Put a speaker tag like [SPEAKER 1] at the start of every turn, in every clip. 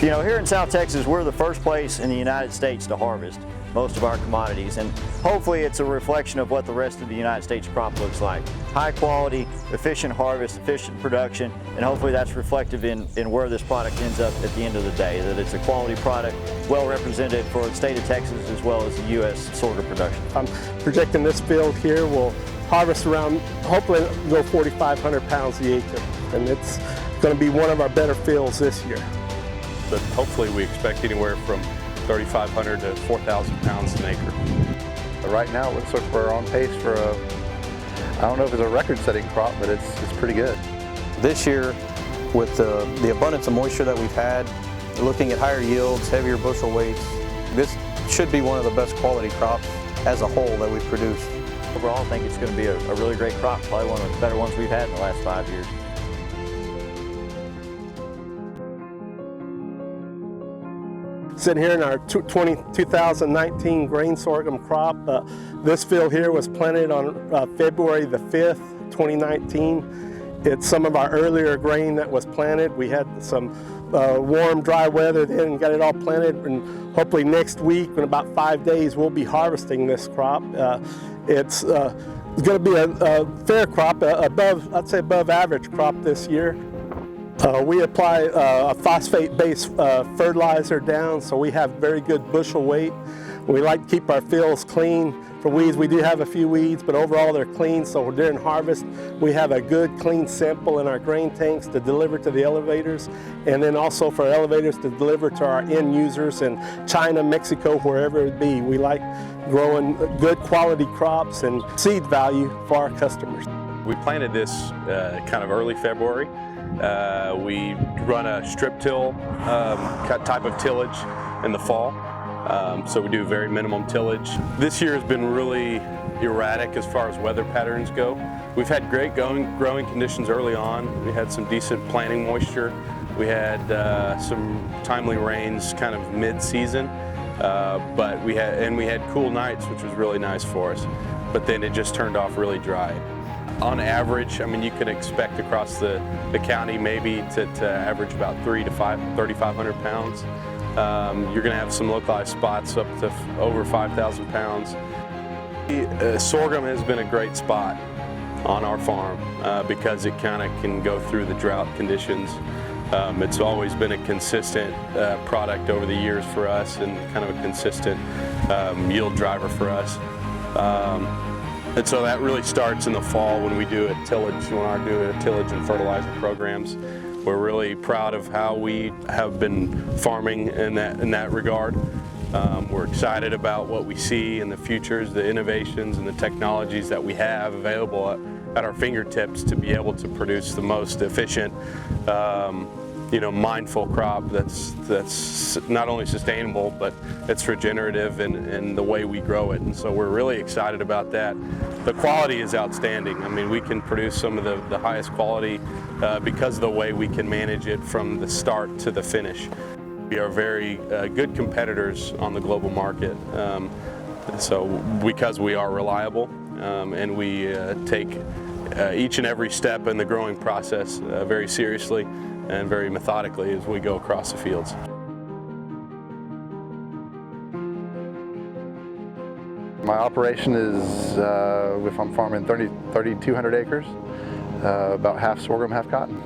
[SPEAKER 1] You know, here in South Texas, we're the first place in the United States to harvest most of our commodities, and hopefully it's a reflection of what the rest of the United States crop looks like. High quality, efficient harvest, efficient production, and hopefully that's reflective in where this product ends up at the end of the day, that it's a quality product, well represented for the state of Texas as well as the U.S. sorghum production.
[SPEAKER 2] I'm projecting this field here will harvest around, hopefully go 4,500 pounds the acre, and it's going to be one of our better fields this year.
[SPEAKER 3] But hopefully we expect anywhere from 3,500 to 4,000 pounds an acre.
[SPEAKER 4] Right now it looks like we're on pace for I don't know if it's a record-setting crop, but it's pretty good.
[SPEAKER 5] This year, with the abundance of moisture that we've had, looking at higher yields, heavier bushel weights, this should be one of the best quality crops as a whole that we've produced.
[SPEAKER 1] Overall, I think it's going to be a really great crop, probably one of the better ones we've had in the last 5 years.
[SPEAKER 2] Sitting here in our 2019 grain sorghum crop. This field here was planted on February the 5th, 2019. It's some of our earlier grain that was planted. We had some warm, dry weather then and got it all planted, and hopefully next week, in about 5 days, we'll be harvesting this crop. It's going to be a fair crop, I'd say above average crop this year. We apply a phosphate-based fertilizer down, so we have very good bushel weight. We like to keep our fields clean for weeds. We do have a few weeds, but overall they're clean, so during harvest we have a good clean sample in our grain tanks to deliver to the elevators, and then also for elevators to deliver to our end users in China, Mexico, wherever it be. We like growing good quality crops and seed value for our customers.
[SPEAKER 3] We planted this kind of early February. We run a strip till type of tillage in the fall, so we do very minimum tillage. This year has been really erratic as far as weather patterns go. We've had great growing conditions early on. We had some decent planting moisture. We had some timely rains kind of mid-season, but we had cool nights, which was really nice for us. But then it just turned off really dry. On average, I mean, you can expect across the county maybe to average about 3,500 pounds. You're going to have some localized spots up to over 5,000 pounds. Sorghum has been a great spot on our farm because it kind of can go through the drought conditions. It's always been a consistent product over the years for us, and kind of a consistent yield driver for us. And so that really starts in the fall when we do tillage and fertilizer programs. We're really proud of how we have been farming in that regard. We're excited about what we see in the futures, the innovations and the technologies that we have available at our fingertips to be able to produce the most efficient, mindful crop that's not only sustainable, but it's regenerative in the way we grow it. And so we're really excited about that. The quality is outstanding. I mean, we can produce some of the highest quality because of the way we can manage it from the start to the finish. We are very good competitors on the global market. So because we are reliable and we take each and every step in the growing process very seriously and very methodically as we go across the fields.
[SPEAKER 4] My operation is, if I'm farming 3,200 acres, about half sorghum, half cotton.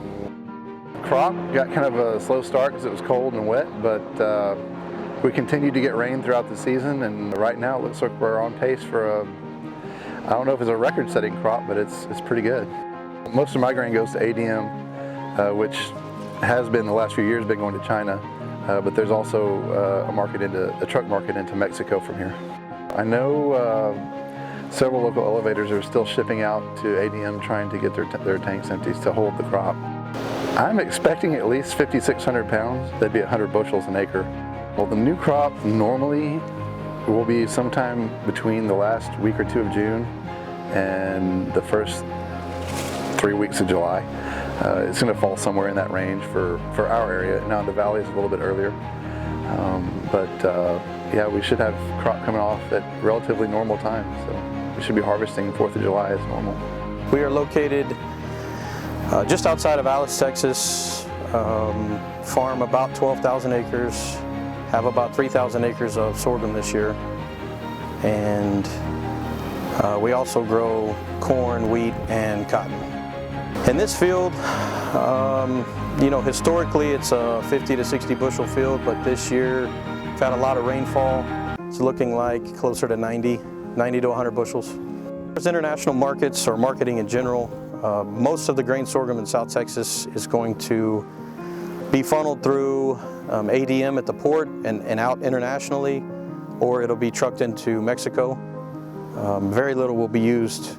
[SPEAKER 4] Crop got kind of a slow start because it was cold and wet, but we continued to get rain throughout the season, and right now it looks like we're on pace for I don't know if it's a record-setting crop, but it's pretty good. Most of my grain goes to ADM, which has been the last few years been going to China, but there's also a truck market into Mexico from here. I know several local elevators are still shipping out to ADM trying to get their tanks empty to hold the crop. I'm expecting at least 5,600 pounds. That'd be 100 bushels an acre. Well, the new crop normally will be sometime between the last week or two of June and the first 3 weeks of July. It's going to fall somewhere in that range for our area. Now in the valley is a little bit earlier. Yeah, we should have crop coming off at relatively normal time. So we should be harvesting 4th of July as normal.
[SPEAKER 5] We are located just outside of Alice, Texas, farm about 12,000 acres, have about 3,000 acres of sorghum this year, and we also grow corn, wheat, and cotton. In this field, you know, historically it's a 50 to 60 bushel field, but this year we've had a lot of rainfall. It's looking like closer to 90 to 100 bushels. As international markets or marketing in general, most of the grain sorghum in South Texas is going to be funneled through ADM at the port and out internationally, or it'll be trucked into Mexico. Very little will be used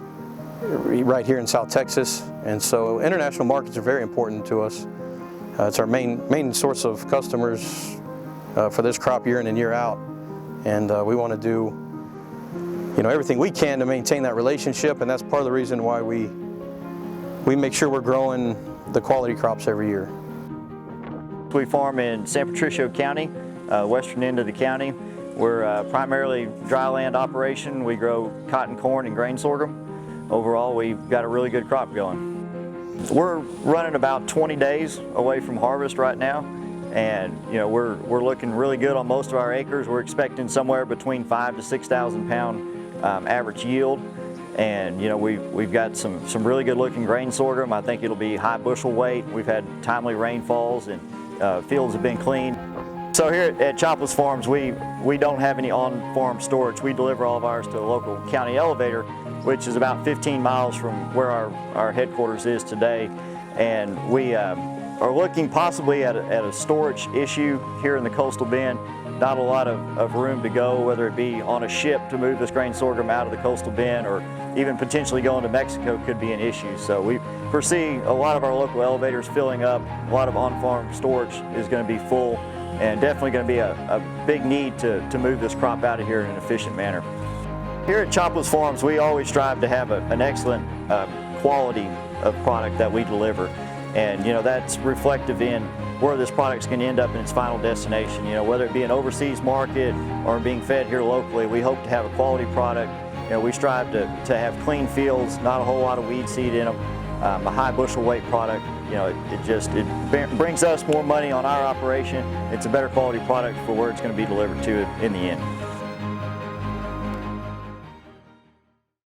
[SPEAKER 5] right here in South Texas, and so international markets are very important to us. It's our main source of customers for this crop year in and year out, and we want to do, you know, everything we can to maintain that relationship, and that's part of the reason why we make sure we're growing the quality crops every year.
[SPEAKER 1] We farm in San Patricio County, western end of the county. We're primarily dry land operation. We grow cotton, corn, and grain sorghum. Overall, we've got a really good crop going. We're running about 20 days away from harvest right now, and you know, we're looking really good on most of our acres. We're expecting somewhere between 5,000 to 6,000 pound average yield. And you know, we've got some really good looking grain sorghum. I think it'll be high bushel weight. We've had timely rainfalls, and fields have been cleaned. So here at Chopless Farms, we don't have any on-farm storage. We deliver all of ours to a local county elevator, which is about 15 miles from where our headquarters is today. And we are looking possibly at a storage issue here in the coastal bend. Not a lot of room to go, whether it be on a ship to move this grain sorghum out of the coastal bend, or even potentially going to Mexico could be an issue. So we foresee a lot of our local elevators filling up. A lot of on-farm storage is going to be full, and definitely going to be a big need to move this crop out of here in an efficient manner. Here at Chopless Farms, we always strive to have an excellent quality of product that we deliver. And you know, that's reflective in where this product's going to end up in its final destination. You know, whether it be an overseas market or being fed here locally, we hope to have a quality product. You know, we strive to have clean fields, not a whole lot of weed seed in them, a high bushel weight product. You know, it brings us more money on our operation. It's a better quality product for where it's going to be delivered to in the end.